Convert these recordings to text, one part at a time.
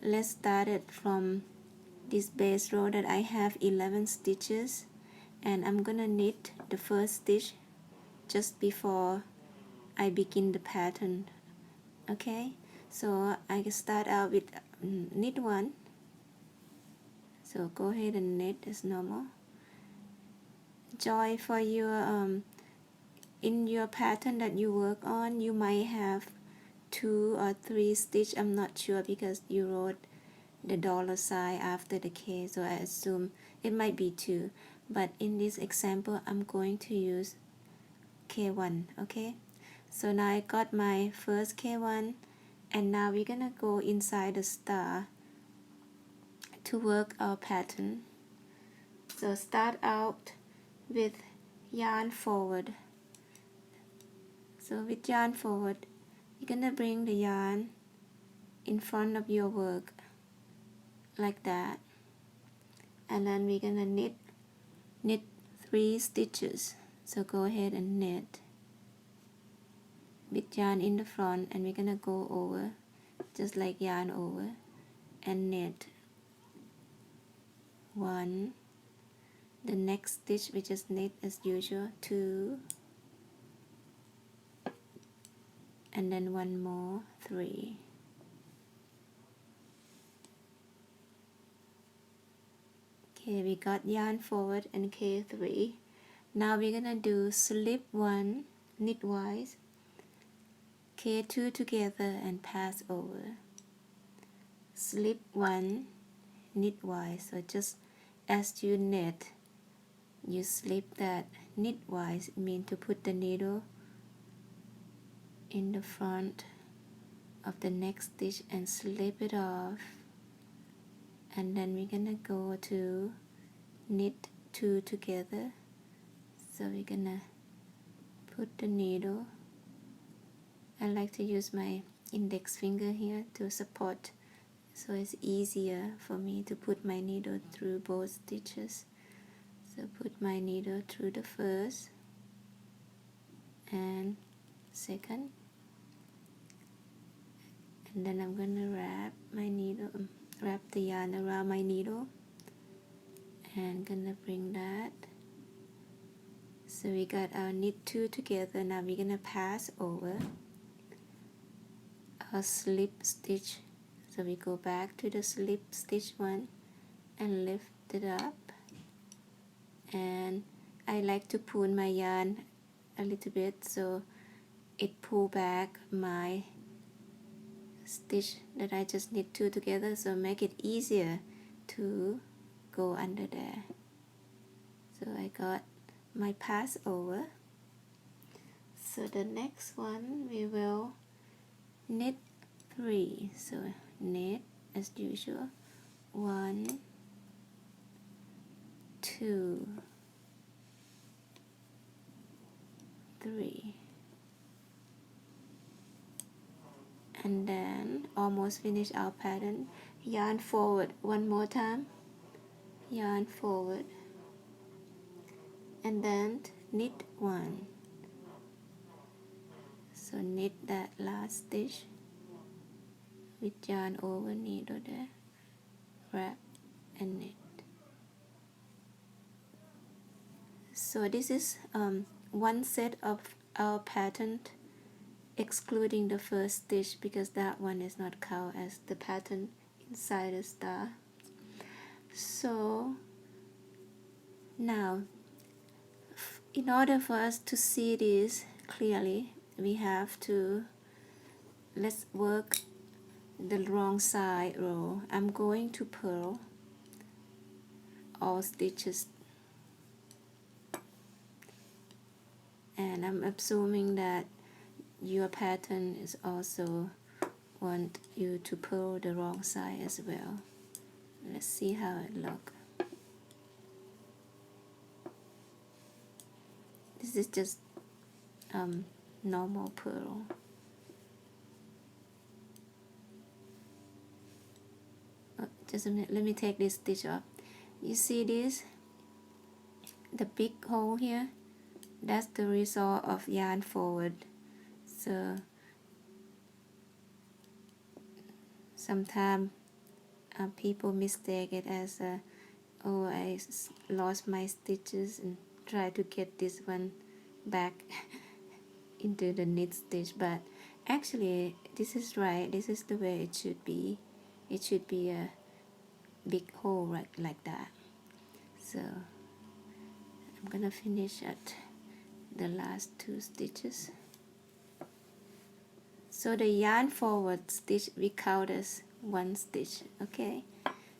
let's start it from this base row that I have 11 stitches, and I'm gonna knit the first stitch just before I begin the pattern. Okay, so I can start out with knit 1, so go ahead and knit as normal. Joy, for your in your pattern that you work on, you might have 2 or 3 stitch. I'm not sure because you wrote the dollar sign after the K, so I assume it might be 2, but in this example I'm going to use K1. Okay, so now I got my first K1, and now we're gonna go inside the star to work our pattern. So start out with yarn forward. So with yarn forward, you're gonna bring the yarn in front of your work like that, and then we're gonna knit 3 stitches. So go ahead and knit with yarn in the front, and we're gonna go over just like yarn over and knit 1. The next stitch we just knit as usual 2, and then 1 more 3. Okay, we got yarn forward and K3. Now we're gonna do slip 1 knitwise, K2 together and pass over. Slip 1 knitwise, so just as you knit, you slip that knitwise. It means to put the needle in the front of the next stitch and slip it off, and then we're gonna go to knit 2 together. So we're gonna put the needle. I like to use my index finger here to support, so it's easier for me to put my needle through both stitches. So put my needle through the first and second, and then I'm gonna wrap my needle, wrap the yarn around my needle, and gonna bring that. So we got our knit 2 together. Now we're gonna pass over a slip stitch. So we go back to the slip stitch 1 and lift it up, and I like to pull my yarn a little bit so it pull back my stitch that I just knit 2 together, so make it easier to go under there. So I got my pass over. So the next one we will knit 3. So knit as usual 1, 2, 3, and then almost finish our pattern. Yarn forward one more time, yarn forward, and then knit 1. So knit that last stitch with yarn over, needle there, wrap and knit. So this is one set of our pattern, excluding the first stitch because that one is not counted as the pattern inside the star. So now, in order for us to see this clearly, we have to, let's work the wrong side row. I'm going to purl all stitches, and I'm assuming that your pattern is also want you to purl the wrong side as well. Let's see how it looks. This is just normal purl. Just a minute, let me take this stitch off. You see this? The big hole here? That's the result of yarn forward. So sometimes people mistake it as oh, I lost my stitches and try to get this one back into the knit stitch, but actually this is right. This is the way it should be. It should be a big hole right like that. So I'm gonna finish at the last 2 stitches. So the yarn forward stitch we count as 1 stitch. Okay,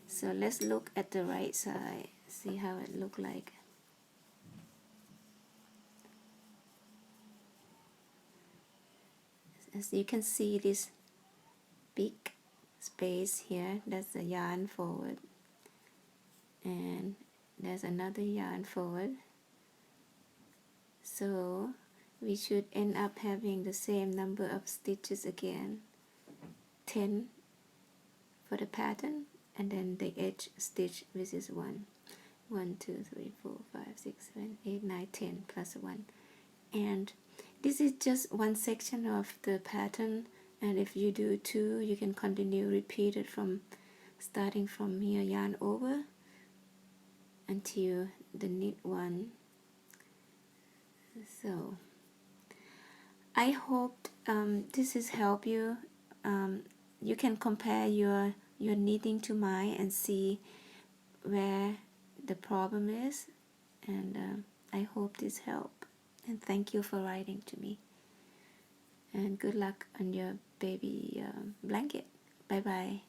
so let's look at the right side, see how it look like. As you can see, this big space here, that's the yarn forward, and there's another yarn forward. So we should end up having the same number of stitches again, 10 for the pattern, and then the edge stitch, which is 1, 1, 2, 3, 4, 5, 6, 7, 8, 9, 10 plus 1. And this is just one section of the pattern, and if you do 2, you can continue repeat it from starting from here, yarn over until the knit one. So I hope this has helped you. You can compare your knitting to mine and see where the problem is, and I hope this helped, and thank you for writing to me, and good luck on your baby blanket. Bye bye.